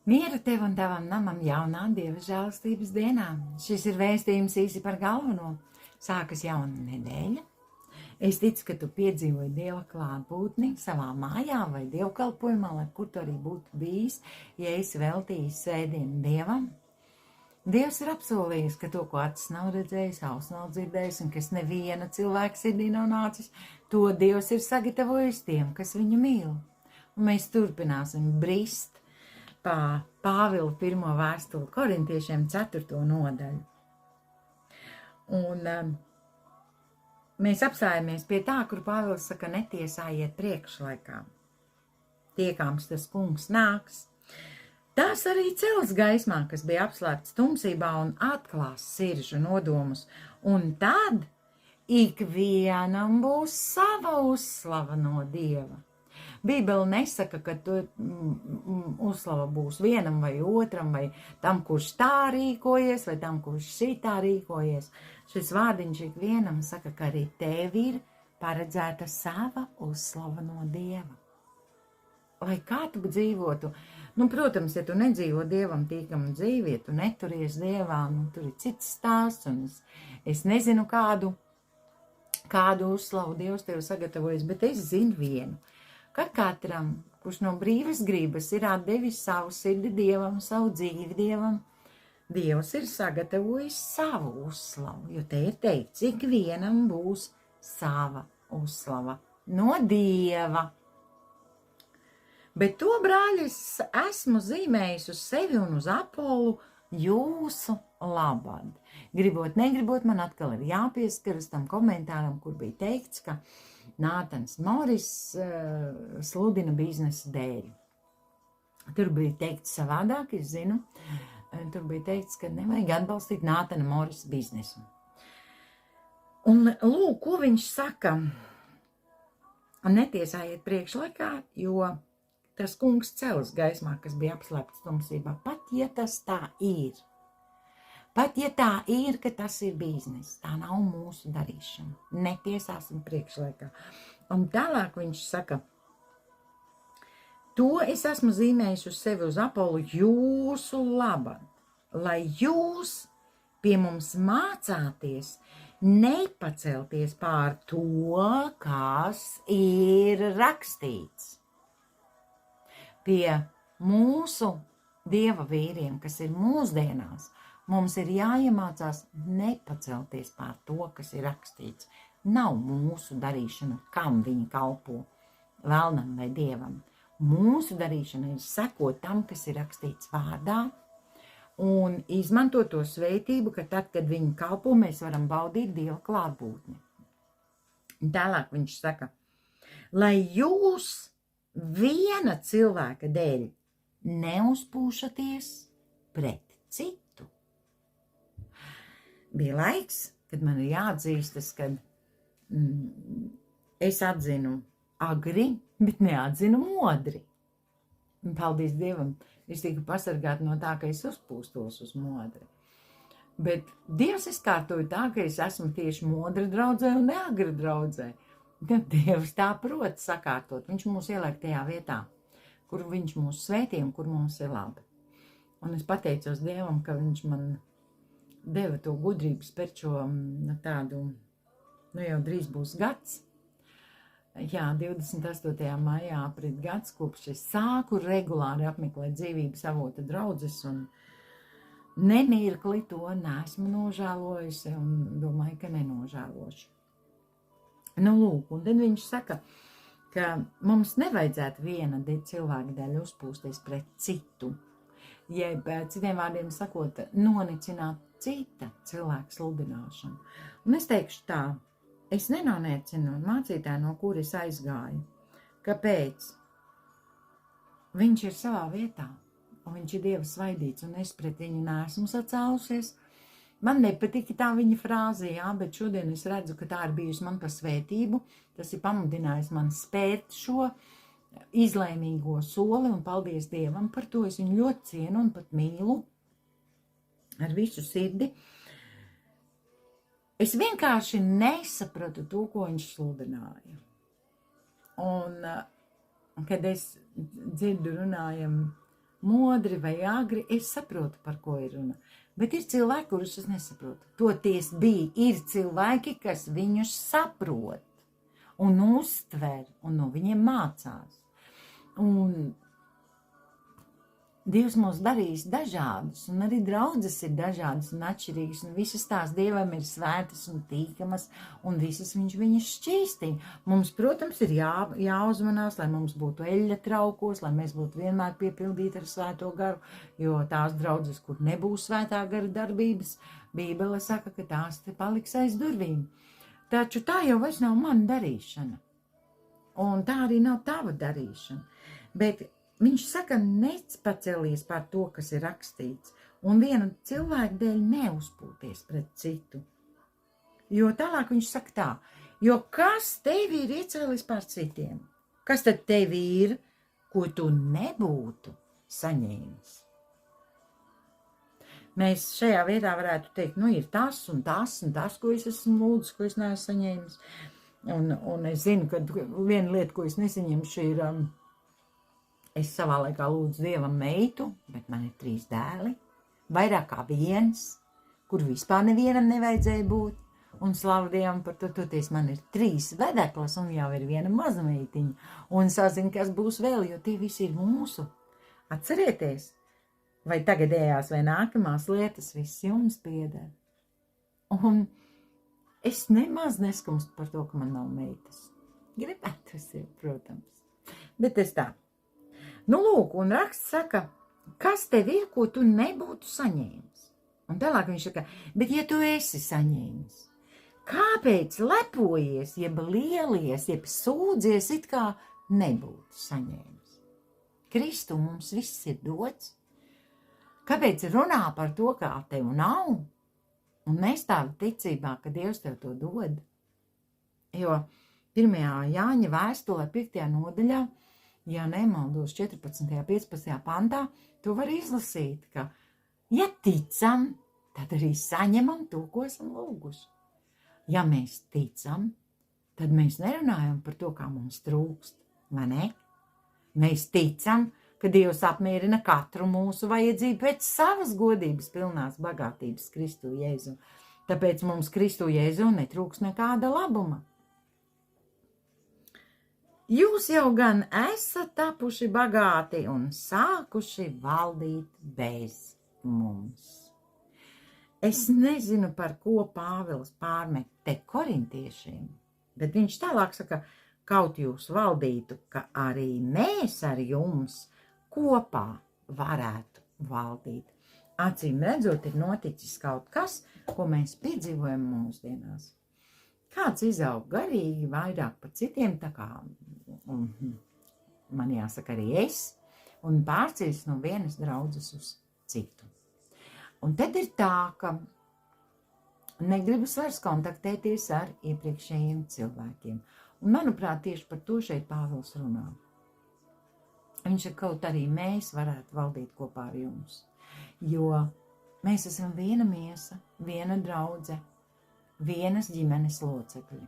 Mieru tev un tavam namam jaunā Dieva žēlastības dienā. Šis ir vēstījums īsi par galveno. Sākas jauna nedēļa. Es ticu, ka tu piedzīvoji Dieva klātbūtni savā mājā vai dievkalpojumā, lai kur tu arī būtu bijis, ja esi veltījis svētdienu Dievam. Dievs ir apsolījis, ka to, ko acis nav redzējis, auss nav dzirdējis un kas neviena cilvēka sirdī nav nācis, to Dievs ir sagatavojis tiem, kas viņu mīl. Un mēs turpināsim brist pa Pāvila 1. vēstuli korintiešiem 4. nodaļu. Un mēs apstājamies pie tā, kur Pāvils saka, netiesājiet priekšlaikā. Tiekāms tas kungs nāks. Tās arī cels gaismā, kas bija apslēpts tumsībā un atklās sirdžu nodomus. Un tad ikvienam būs sava uzslava no Dieva. Bībele nesaka, ka tu uzslava būs vienam vai otram, vai tam, kurš tā rīkojies, vai tam, kurš šitā rīkojies. Šis vārdiņš ikvienam saka, ka arī tev ir paredzēta sava uzslava no Dieva. Lai kā tu dzīvotu, protams, ja tu nedzīvo Dievam tīkamu dzīvi, ja tu neturies Dievā, tur ir cits stāsts, un es nezinu, kādu uzslavu Dievs tev sagatavojas, bet es zinu vienu, ka katram, kurš no brīvas gribas ir atdevis savu sirdi Dievam, savu dzīvi Dievam, Dievs ir sagatavojis savu uzslavu, jo te ir teikts, ikvienam būs sava uzslava no Dieva. Bet to, brāļi, es esmu zīmējis uz sevi un uz Apolu jūsu labad. Gribot, negribot, man atkal ir jāpieskaras tam komentāram, kur bija teikts, ka Nātans Moris sludina biznesa dēļ. Tur bija teikts savādāk, es zinu. Tur bija teikts, ka nevajag atbalstīt Nātana Morisa biznesu. Un lūk, ko viņš saka. Netiesājiet priekšlaikā, jo tas kungs cels gaismā, kas bija apslēpts tumsībā, pat ja tas tā ir. Pat ja tā ir, ka tas ir bizness, tā nav mūsu darīšana. Netiesāsim priekšlaikā. Un tālāk viņš saka, to es esmu zīmējis uz sevi uz Apolu jūsu labad, lai jūs pie mums mācāties nepacelties pār to, kas ir rakstīts. Pie mūsu Dieva vīriem, kas ir mūsdienās, mums ir jāiemācās nepacelties pār to, kas ir rakstīts. Nav mūsu darīšana, kam viņi kalpo, velnam vai Dievam. Mūsu darīšana ir sekot tam, kas ir rakstīts vārdā, un izmantot to svētību, ka tad, kad viņi kalpo, mēs varam baudīt Dieva klātbūtni. Tālāk viņš saka, lai jūs viena cilvēka dēļ neuzpūšaties pret citu. Bija laiks, kad man ir jāatzīstas, kad es atzinu agri, bet neatzinu modri. Un paldies Dievam, es tiku pasargāta no tā, ka es uzpūstos uz modri. Bet Dievs izkārtoja tā, ka es esmu tieši modra draudzē un neagra draudzē. Dievs tā prot sakārtot. Viņš mūs ieliek tajā vietā, kur viņš mūs svētī un kur mums ir labi. Un es pateicos Dievam, ka viņš man deva to gudrību spērt šo tādu, jau drīz būs gads. Jā, 28. maijā aprit gads, kopš es sāku regulāri apmeklēt dzīvības avota draudzes un nemirkli to neesmu nožēlojusi un domāju, ka nenožēlošu. Lūk, un tad viņš saka, ka mums nevajadzētu viena cilvēka dēļ uzpūsties pret citu, jeb citiem vārdiem sakot, nonicināt cita cilvēka sludināšanu. Un es teikšu tā, es nenonēcinu mācītāju, no kur es aizgāju. Kāpēc? Viņš ir savā vietā, un viņš ir Dieva svaidīts, un es pret viņu neesmu sacēlusies. Man nepatika tā viņa frāze, bet šodien es redzu, ka tā ir bijusi man par svētību. Tas ir pamudinājis man spērt šo izlēmīgo soli, un paldies Dievam par to. Es viņu ļoti cienu un pat mīlu ar visu sirdi. Es vienkārši nesapratu to, ko viņš sludināja. Un kad es dzirdu runājam modri vai agri, es saprotu, par ko ir runa. Bet ir cilvēki, kurus es nesaprotu. Toties ir cilvēki, kas viņus saprot un uztver un no viņiem mācās. Un Dievs mūs darīs dažādus, un arī draudzes ir dažādas un atšķirīgas, un visas tās Dievam ir svētas un tīkamas, un visas viņš viņas šķīstī. Mums, protams, ir jāuzmanās, lai mums būtu eļļa traukos, lai mēs būtu vienmēr piepildīti ar svēto garu, jo tās draudzes, kur nebūs svētā gara darbības, Bībele saka, ka tās te paliks aiz durvīm. Taču tā jau vairs nav mana darīšana, un tā arī nav tava darīšana, bet viņš saka, nepacelies par to, kas ir rakstīts, un viena cilvēka dēļ neuzpūties pret citu. Jo tālāk viņš saka tā, jo kas tevi ir iecēlis pār citiem? Kas tad tevi ir, ko tu nebūtu saņēmis? Mēs šajā vietā varētu teikt, ir tas un tas un tas, ko es esmu lūdzis, ko es neesmu saņēmis. Un es zinu, ka viena lieta, ko es nesaņemšu, ir... Es savā laikā lūdzu Dievam meitu, bet man ir 3 dēli, vairāk kā 1, kur vispār nevienam nevajadzēja būt, un slavu Dievam par to, toties man ir 3 vedeklas, un jau ir viena maza meitiņa, un sazin, kas būs vēl, jo tie visi ir mūsu. Atcerieties, vai tagadējās vai nākamās lietas, viss jums pieder. Un es nemaz neskumstu par to, ka man nav meitas. Gribētu es jau, protams, bet es tā. Lūk, un raksts saka, kas tev ir, ko tu nebūtu saņēmis? Un tālāk viņš saka, bet ja tu esi saņēmis, kāpēc lepojies, jeb lielies, jeb sūdzies, it kā nebūtu saņēmis? Kristu mums viss ir dots. Kāpēc runā par to, kā tev nav? Un nestāv ticībā, ka Dievs tev to dod. Jo 1. Jāņa vēstulē 5. nodaļā, ja nemaldos 14. 15. pantā, to var izlasīt, ka, ja ticam, tad arī saņemam to, ko esam lūguši. Ja mēs ticam, tad mēs nerunājam par to, kā mums trūkst, vai ne? Mēs ticam, ka Dievs apmierina katru mūsu vajadzību pēc savas godības pilnās bagātības Kristu Jēzu. Tāpēc mums Kristu Jēzu netrūks nekāda labuma. Jūs jau gan esat tapuši bagāti un sākuši valdīt bez mums. Es nezinu, par ko Pāvils pārmet te korintiešiem, bet viņš tālāk saka, kaut jūs valdītu, ka arī mēs ar jums kopā varētu valdīt. Acīm redzot, ir noticis kaut kas, ko mēs piedzīvojam mūsdienās. Kāds izaug garīgi vairāk par citiem, tā kā man jāsaka arī es, un pārcīs no vienas draudzes uz citu. Un tad ir tā, ka negribas vairs kontaktēties ar iepriekšējiem cilvēkiem. Un, manuprāt, tieši par to šeit Pāvils runā. Viņš ir kaut arī mēs varētu valdīt kopā ar jums, jo mēs esam viena miesa, viena draudze, vienas ģimenes locekļi.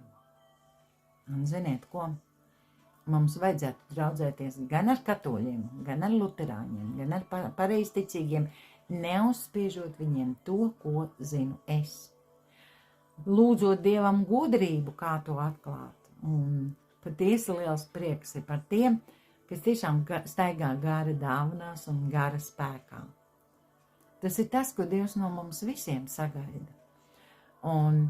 Un ziniet ko? Mums vajadzētu draudzēties gan ar katoļiem, gan ar luterāņiem, gan ar pareizticīgiem, neuzspiežot viņiem to, ko zinu es. Lūdzot Dievam gudrību, kā to atklāt. Un patiesi liels prieks ir par tiem, kas tiešām staigā gara dāvanās un gara spēkā. Tas ir tas, ko Dievs no mums visiem sagaida. Un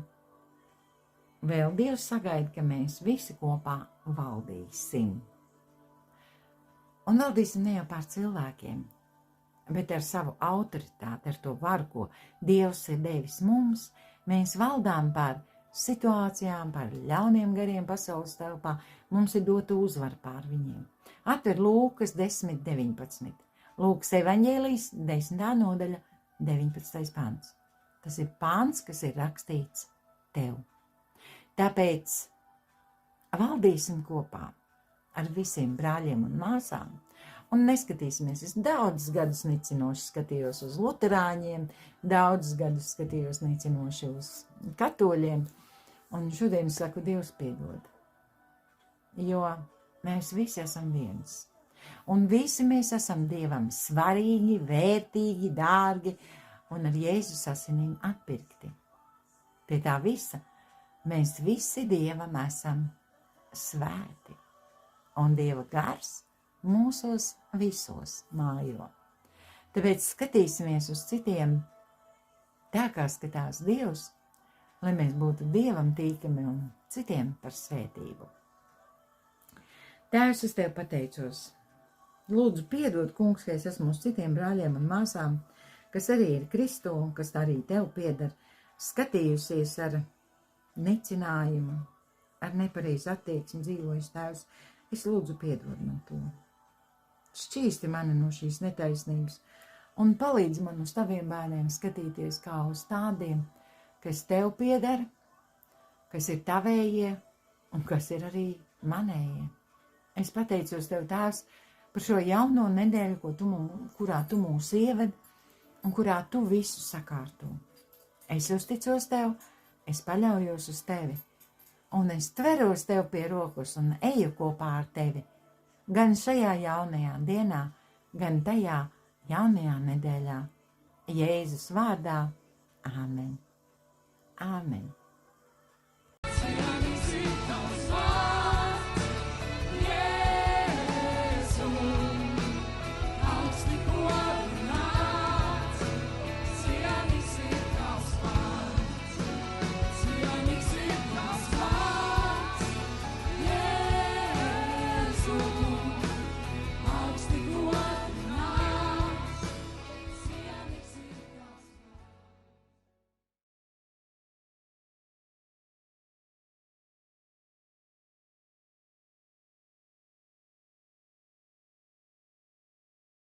vēl Dievs sagaida, ka mēs visi kopā valdīsim. Un valdīsim ne jau pār cilvēkiem, bet ar savu autoritāti, ar to varu, ko Dievs ir devis mums. Mēs valdām pār situācijām, pār ļauniem gariem pasaules telpā. Mums ir dota uzvara pār viņiem. Atver Lūkas 10.19. Lūkas evaņģēlijas 10. nodaļa 19. pants. Tas ir pants, kas ir rakstīts tev. Tāpēc valdīsim kopā ar visiem brāļiem un māsām un neskatīsimies. Es daudzus gadus nicinoši skatījos uz luterāņiem, daudzus gadus skatījos nicinoši uz katoļiem, un šodien saku, Dievs piedod, jo mēs visi esam viens. Un visi mēs esam Dievam svarīgi, vērtīgi, dārgi un ar Jēzus asinīm atpirkti. Pie tā visa mēs visi Dievam esam svēti, un Dieva gars mūsos visos mājo. Tāpēc skatīsimies uz citiem tā, kā skatās Dievs, lai mēs būtu Dievam tīkami un citiem par svētību. Tēvs, es Tev pateicos. Lūdzu, piedod, Kungs, ka es esmu uz citiem brāļiem un māsām, kas arī ir Kristū, kas arī Tev pieder, skatījusies ar nicinājumu, ar nepareizu attieksmi dzīvojusi, Tēvs. Es lūdzu, piedod man to. Šķīsti mani no šīs netaisnības un palīdz man uz Taviem bērniem skatīties kā uz tādiem, kas Tev pieder, kas ir Tavējie un kas ir arī manējie. Es pateicos Tev, Tēvs, par šo jauno nedēļu, kurā Tu mūs ieved un kurā Tu visu sakārto. Es uzticos Tev, es paļaujos uz Tevi, un es tveros Tev pie rokas un eju kopā ar Tevi, gan šajā jaunajā dienā, gan tajā jaunajā nedēļā. Jēzus vārdā. Āmen. Āmen.